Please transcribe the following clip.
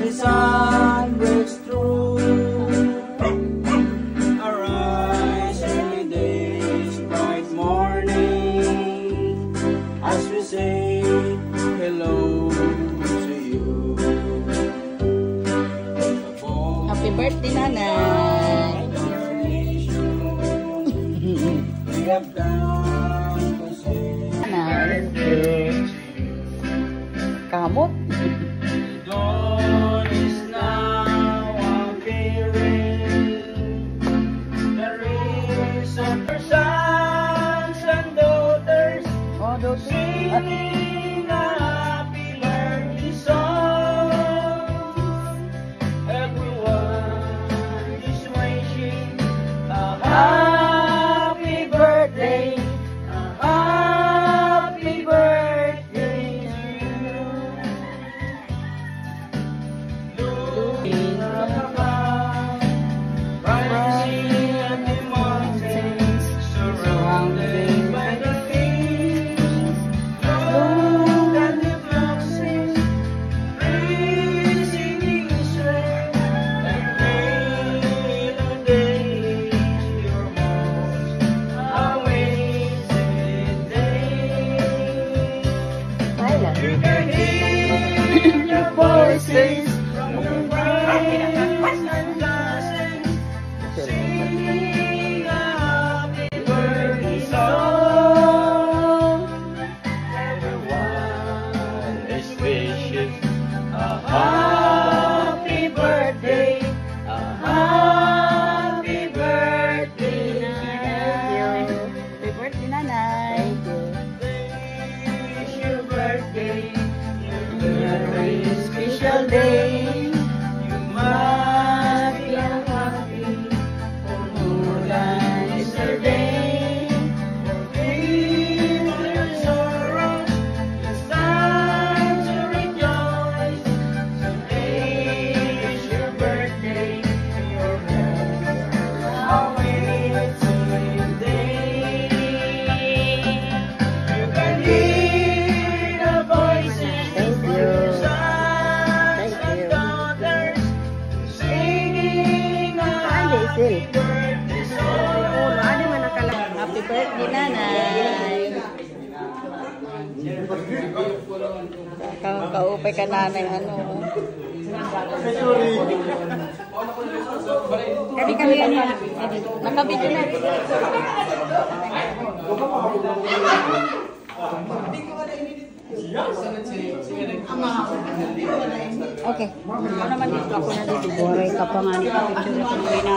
the sun breaks through. Arise, early days, bright morning, as we say hello to you. Happy birthday, Nanay! We have come to say kamot. the dawn is now appearing. The rays of her sons and daughters singing a happy birthday song. Everyone is wishing a happy birthday, a happy birthday to you. Looking above, rising at the mountains, surrounded by the fields. Look at the foxes, praising Israel, and little days, your most awaited day. You can hear the voices from the friends and cousins singing a happy birthday song. Everyone is wishing a happy birthday, a happy birthday to you. Happy birthday, Nanay! It's your birthday, a very special day. You must be happy for more than yesterday. Forgive all your sorrows, it's time to rejoice. Today is your birthday, your awaited day. You can hear the voices Thank from you. your sons Thank and you. daughters singing a happy birthday song. Happy birthday, Nanay! Kaupay ka nanay, ano? Kami yan. Nakabidyo na. Okay. Ano naman dito? Ako na dito. Buhay ka pa nga. Nakapicture na kami na.